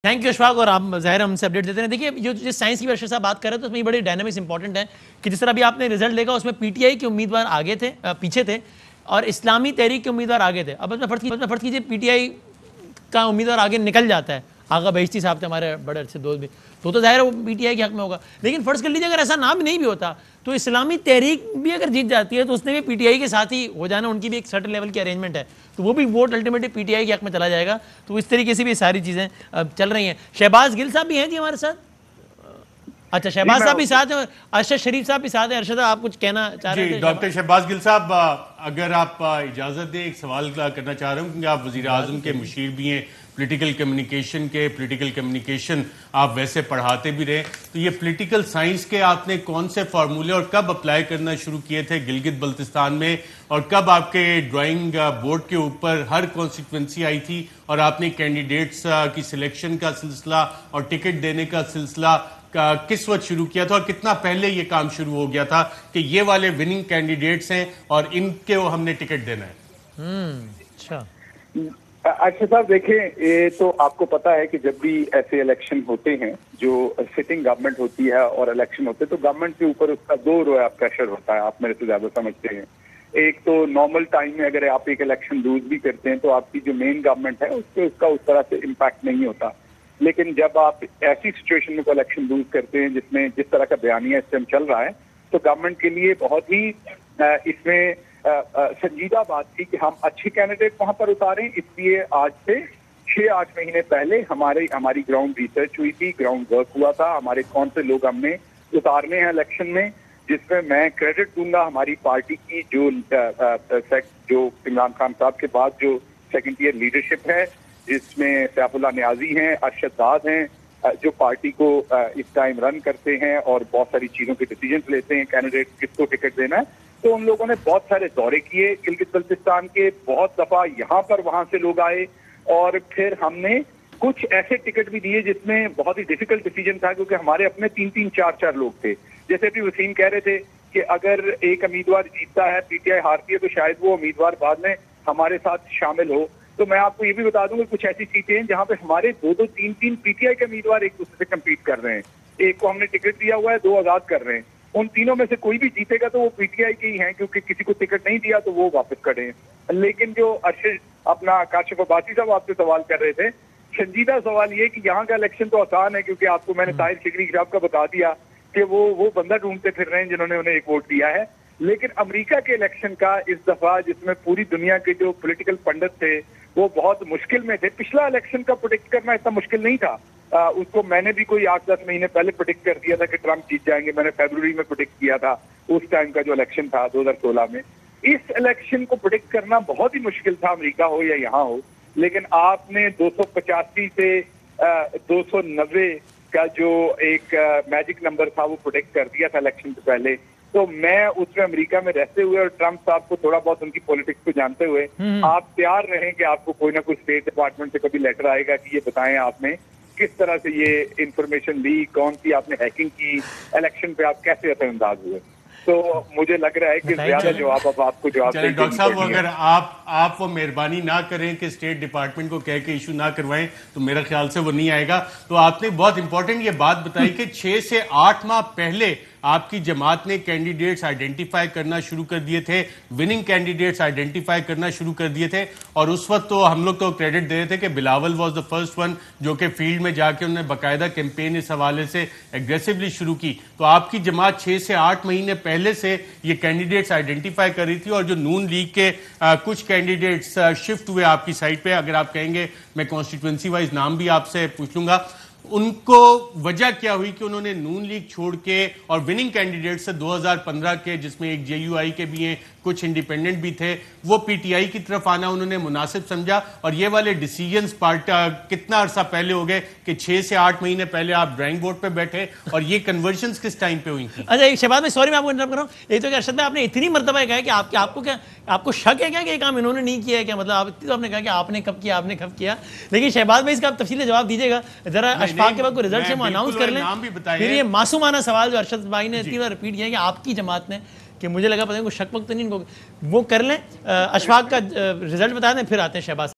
Thank you Ashfaq. اور آپ ظاہر ہم سے اپڈیٹ دیتے ہیں. دیکھیے جو جس سائنس کی ورشر صاحب بات کر رہے ہیں تو اس میں بڑی ڈائنامکس امپورٹنٹ ہے کہ جس طرح بھی آپ نے رزلٹ دیکھا اس میں پی ٹی آئی کے امیدوار آگے تھے, پیچھے تھے, اور اسلامی تحریک کے امیدوار آگے تھے. اب فرض کیجیے پی ٹی آئی کا امیدوار آگے نکل جاتا ہے, آغا بہشتی صاحب تھے ہمارے بڑے اچھے دوست بھی, تو ظاہر ہے وہ پی ٹی آئی کے حق میں ہوگا. لیکن فرض کر لیجیے اگر ایسا نام نہیں بھی ہوتا تو اسلامی تحریک بھی اگر جیت جاتی ہے تو اس نے بھی پی ٹی آئی کے ساتھ ہی ہو جانا, ان کی بھی ایک سرٹن لیول کی ارینجمنٹ ہے, تو وہ بھی vote ultimately P T I کے حق میں چلا جائے گا. تو اس طریقے سے بھی ساری چیزیں چل رہی ہیں. شہباز گل صاحب بھی ہیں جی ہمارے ساتھ. اچھا شہباز صاحب بھی ساتھ ہیں اور ارشد شریف صاحب بھی ساتھ ہیں. ارشد آپ کچھ کہنا چاہ رہے تھے؟ جی ڈاکٹر شہباز گل صاحب, اگر آپ اجازت دیں ایک سوال کرنا چاہ رہا ہوں, کیونکہ آپ وزیر اعظم کے مشیر بھی ہیں پولیٹیکل کمیونیکیشن آپ ویسے پڑھاتے بھی رہے, تو یہ پولیٹیکل سائنس کے آپ نے کون سے فارمولے اور کب اپلائی کرنا شروع کیے تھے گلگت بلتستان میں, اور کب آپ کے ڈرائنگ بورڈ کے اوپر ہر کانسٹیٹوینسی آئی تھی اور آپ نے کینڈیڈیٹس کی سلیکشن کا سلسلہ اور ٹکٹ دینے کا سلسلہ کس وقت شروع کیا تھا, اور کتنا پہلے یہ کام شروع ہو گیا تھا کہ یہ والے وننگ کینڈیڈیٹس ہیں اور ان کے ہم نے ٹکٹ دینا ہے؟ اچھا اچھا صاحب دیکھیں, یہ تو آپ کو پتا ہے کہ جب بھی ایسے الیکشن ہوتے ہیں جو سٹنگ گورنمنٹ ہوتی ہے اور الیکشن ہوتے ہیں تو گورنمنٹ کے اوپر اس کا دو رویا پریشر ہوتا ہے, آپ میرے سے زیادہ سمجھتے ہیں. ایک تو نارمل ٹائم میں اگر آپ ایک الیکشن لوز بھی کرتے ہیں تو آپ کی جو مین گورنمنٹ ہے اس پہ اس کا اس طرح سے امپیکٹ نہیں ہوتا. لیکن جب آپ ایسی سچویشن میں کوئی الیکشن لوز کرتے ہیں جس میں جس طرح کا بیانیہ اس ٹائم چل رہا ہے, تو گورنمنٹ کے لیے بہت ہی اس میں سنجیدہ بات تھی کہ ہم اچھے کینڈیڈیٹ وہاں پر اتاریں. اس لیے آج سے 6-8 مہینے پہلے ہماری گراؤنڈ ریسرچ ہوئی تھی, گراؤنڈ ورک ہوا تھا, ہمارے کون سے لوگ ہم نے اتارنے ہیں الیکشن میں, جس میں میں کریڈٹ دوں گا ہماری پارٹی کی جو عمران خان صاحب کے بعد جو سیکنڈ ایئر لیڈرشپ ہے, جس میں سیف اللہ نیازی ہیں, ارشد داد ہیں, جو پارٹی کو اس ٹائم رن کرتے ہیں اور بہت ساری چیزوں کے ڈیسیجنز لیتے ہیں کینڈیڈیٹ کس کو ٹکٹ دینا ہے. تو ان لوگوں نے بہت سارے دورے کیے گلگت بلتستان کے, بہت دفعہ یہاں پر وہاں سے لوگ آئے, اور پھر ہم نے کچھ ایسے ٹکٹ بھی دیے جس میں بہت ہی ڈیفیکلٹ ڈیسیجن تھا کیونکہ ہمارے اپنے 3-4 لوگ تھے. جیسے ابھی وسیم کہہ رہے تھے کہ اگر ایک امیدوار جیتتا ہے, پی ٹی آئی ہارتی ہے, تو شاید وہ امیدوار بعد میں ہمارے ساتھ شامل ہو. تو میں آپ کو یہ بھی بتا دوں کہ کچھ ایسی سیٹیں ہیں جہاں پہ ہمارے 2-3 پی ٹی آئی کے امیدوار ایک دوسرے سے کمپیٹ کر رہے ہیں. ایک کو ہم نے ٹکٹ دیا ہوا ہے, 2 آزاد کر رہے ہیں. ان تینوں میں سے کوئی بھی جیتے گا تو وہ پی ٹی آئی کے ہی ہیں, کیونکہ کسی کو ٹکٹ نہیں دیا تو وہ واپس کھڑے ہیں. لیکن جو اپنا کاشف عباسی صاحب آپ سے سوال کر رہے تھے, سنجیدہ سوال یہ کہ یہاں کا الیکشن تو آسان ہے, کیونکہ آپ کو میں نے طاہر شکری صاحب کا بتا دیا کہ وہ بندہ ڈھونڈتے پھر رہے ہیں جنہوں نے انہیں ایک ووٹ دیا ہے. لیکن امریکہ کے الیکشن کا اس دفعہ, جس میں پوری دنیا کے جو پولیٹیکل پنڈت تھے وہ بہت مشکل میں تھے. پچھلا الیکشن کا پروڈکٹ کرنا اتنا مشکل نہیں تھا, اس کو میں نے بھی کوئی 8-10 مہینے پہلے پروڈکٹ کر دیا تھا کہ ٹرمپ جیت جائیں گے. میں نے فیبروری میں پروڈکٹ کیا تھا اس ٹائم کا جو الیکشن تھا 2016 میں. اس الیکشن کو پروڈکٹ کرنا بہت ہی مشکل تھا, امریکہ ہو یا یہاں ہو. لیکن آپ نے 285 سے 290 کا جو ایک میجک نمبر تھا وہ پروڈکٹ کر دیا تھا الیکشن سے پہلے. تو میں اس میں امریکہ میں رہتے ہوئے اور ٹرمپ صاحب کو تھوڑا بہت ان کی پولیٹکس کو جانتے ہوئے, آپ تیار رہیں کہ آپ کو کوئی نہ کوئی اسٹیٹ ڈپارٹمنٹ سے کبھی لیٹر آئے گا کہ یہ بتائیں آپ نے کس طرح سے یہ انفارمیشن لی, کون سی آپ نے ہیکنگ کی, الیکشن پہ آپ کیسے اثر انداز ہوئے. تو مجھے لگ رہا ہے کہ زیادہ جواب اب آپ کو جواب چلیں ڈاکٹر صاحب, اگر آپ وہ مہربانی نہ کریں کہ اسٹیٹ ڈپارٹمنٹ کو کہہ کے ایشو نہ کروائیں تو میرا خیال سے وہ نہیں آئے گا. تو آپ نے بہت امپورٹنٹ یہ بات بتائی کہ 6 سے 8 ماہ پہلے آپ کی جماعت نے کینڈیڈیٹس آئیڈینٹیفائی کرنا شروع کر دیے تھے, وننگ کینڈیڈیٹس آئیڈینٹیفائی کرنا شروع کر دیے تھے, اور اس وقت تو ہم لوگ تو کریڈٹ دے رہے تھے کہ Bilawal was the first one جو کہ فیلڈ میں جا کے انہوں نے باقاعدہ کیمپین اس حوالے سے ایگریسولی شروع کی. تو آپ کی جماعت 6 سے 8 مہینے پہلے سے یہ کینڈیڈیٹس آئیڈینٹیفائی کر رہی تھی, اور جو نون لیگ کے کچھ کینڈیڈیٹس شفٹ ہوئے آپ کی سائٹ پہ, اگر آپ کہیں گے میں کانسٹیٹوئنسی وائز نام بھی آپ سے پوچھ لوں گا, ان کو وجہ کیا ہوئی کہ انہوں نے نون لیگ چھوڑ کے, اور وننگ کینڈیڈیٹ سے 2015 کے جس میں ایک جے یو آئی کے بھی ہیں, کچھ انڈیپینڈنٹ بھی تھے, وہ پی ٹی آئی کی طرف آنا انہوں نے مناسب سمجھا, اور یہ والے ڈیسیجنز کتنا عرصہ پہلے ہو گئے کہ 6 سے 8 مہینے پہلے آپ ڈرائنگ بورڈ پہ بیٹھے, اور یہ کنورژنز کس ٹائم پہ ہوئی تھیں؟ اچھا شہباز میں سوری میں آپ کو انٹرپٹ کر رہا ہوں. ایک تو کہ ارشد آپ نے اتنی مرتبہ کہا کہ آپ کو شک ہے کیا کہ یہ کام انہوں نے نہیں کیا ہے کیا, مطلب آپ نے کہا کہ آپ نے کب کیا. لیکن شہباز بھائی اس کا آپ تفصیل جواب دیجیے گا ذرا, اشفاق کے بعد کوئی رزلٹ سے ہم اناؤنس کر لیں. پھر یہ معصومانہ سوال جو ارشد بھائی نے 3 بار ریپیٹ کیا کہ آپ کی جماعت نے, کہ مجھے لگا پتہ نہیں کوئی شک وقت نہیں ان کو, وہ کر لیں. اشفاق کا رزلٹ بتا دیں پھر آتے ہیں شہباز.